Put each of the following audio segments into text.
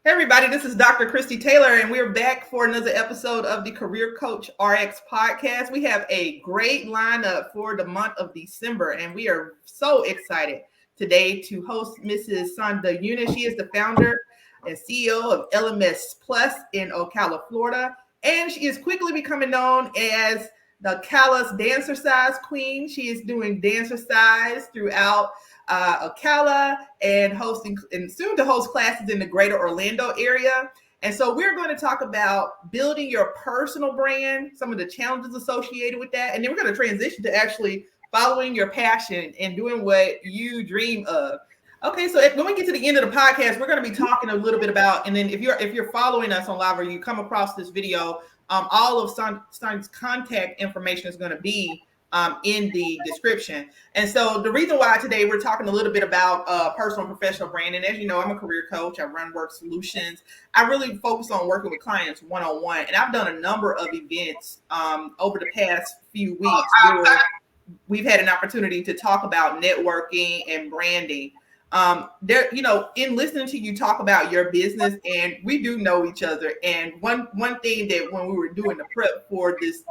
Hey everybody, this is Dr. Christy Taylor, and we're back for another episode of the Career Coach RX Podcast. We have a great lineup for the month of December, and we are so excited today to host Mrs. Sonda Eunus. She is the founder and CEO of LMS Plus in Ocala, Florida, and she is quickly becoming known as the Ocala's Dancercise Queen. She is doing Dancercise throughout Ocala and hosting and soon to host classes in the greater Orlando area. And so we're going to talk about building your personal brand, some of the challenges associated with that. And then we're going to transition to actually following your passion and doing what you dream of. Okay, so when we get to the end of the podcast, we're going to be talking a little bit about, and then if you're following us on live or you come across this video, all of Sonda's contact information is going to be in the description. And so the reason why today we're talking a little bit about personal and professional branding, as you know, I'm a career coach. I run Work Solutions. I really focus on working with clients one-on-one. And I've done a number of events over the past few weeks where we've had an opportunity to talk about networking and branding. In listening to you talk about your business, and we do know each other. And one thing that when we were doing the prep for this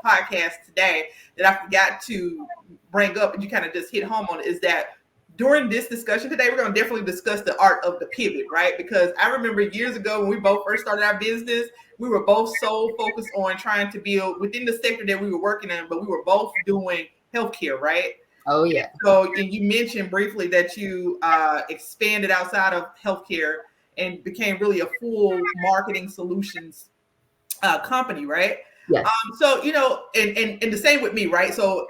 podcast today that I forgot to bring up, and you kind of just hit home on it, is that during this discussion today, we're going to definitely discuss the art of the pivot, right? Because I remember years ago when we both first started our business, we were both so focused on trying to build within the sector that we were working in, but we were both doing healthcare, right? Oh, yeah. So, and you mentioned briefly that you expanded outside of healthcare and became really a full marketing solutions company, right? Yes. So, and the same with me, right? So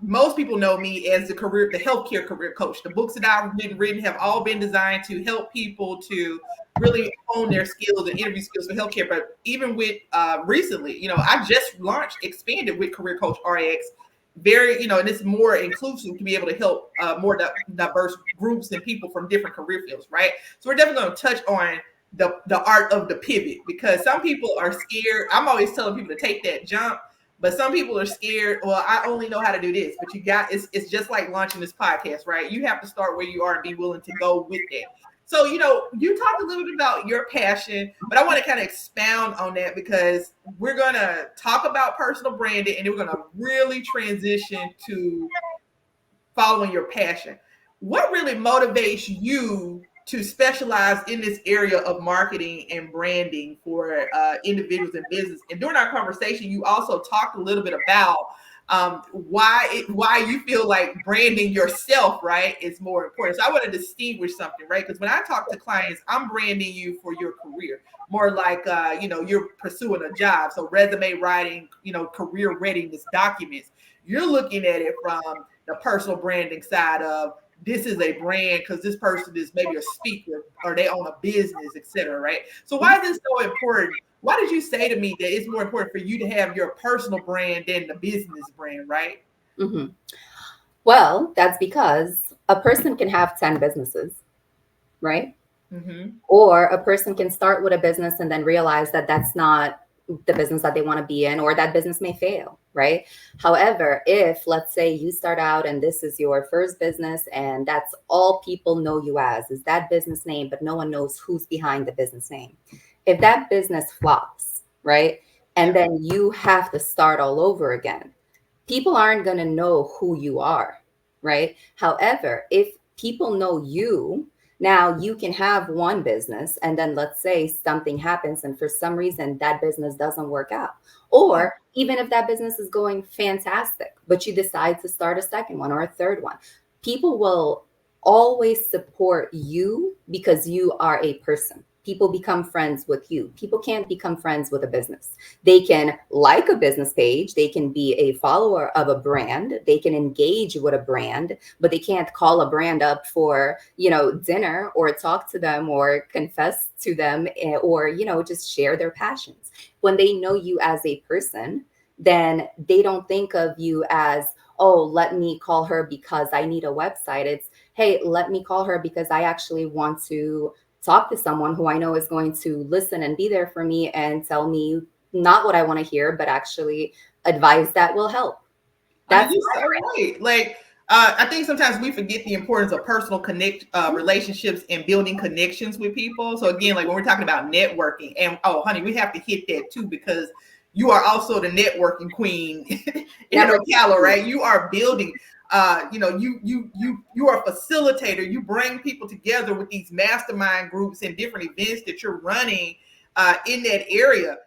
most people know me as the healthcare career coach. The books that I've been written have all been designed to help people to really hone their skills and interview skills for healthcare. But even with recently, I just expanded with Career Coach RX. Very, and it's more inclusive to be able to help more diverse groups and people from different career fields, right? So we're definitely going to touch on the art of the pivot, because some people are scared. I'm always telling people to take that jump, but some people are scared. Well, I only know how to do this, but it's just like launching this podcast, right? You have to start where you are and be willing to go with it. So, you talked a little bit about your passion, but I want to kind of expound on that, because we're going to talk about personal branding, and then we're going to really transition to following your passion. What really motivates you to specialize in this area of marketing and branding for individuals and business? And during our conversation, you also talked a little bit about why you feel like branding yourself, right, is more important. So I want to distinguish something, right? Because when I talk to clients, I'm branding you for your career, more like you're pursuing a job. So resume writing, career readiness documents. You're looking at it from the personal branding side of, this is a brand because this person is maybe a speaker or they own a business, et cetera, right? So why is this so important? Why did you say to me that it's more important for you to have your personal brand than the business brand, right? Mm-hmm. Well, that's because a person can have 10 businesses, right? Mm-hmm. Or a person can start with a business and then realize that that's not the business that they want to be in, or that business may fail, right? However, if, let's say, you start out and this is your first business and that's all people know you as, is that business name, but no one knows who's behind the business name. If that business flops, right, and then you have to start all over again, people aren't going to know who you are, right? However, if people know you, now you can have one business, and then let's say something happens and for some reason that business doesn't work out. Or even if that business is going fantastic, but you decide to start a second one or a third one, people will always support you because you are a person. People become friends with you. People can't become friends with a business. They can like a business page. They can be a follower of a brand. They can engage with a brand, but they can't call a brand up for, dinner or talk to them or confess to them or, just share their passions. When they know you as a person, then they don't think of you as, oh, let me call her because I need a website. It's, hey, let me call her because I actually want to talk to someone who I know is going to listen and be there for me and tell me not what I want to hear, but actually advice that will help. That's so right. Like, I think sometimes we forget the importance of personal relationships and building connections with people. So again, like when we're talking about networking, and oh, honey, we have to hit that too, because you are also the networking queen in Ocala, right? You are building. You are a facilitator. You bring people together with these mastermind groups and different events that you're running in that area.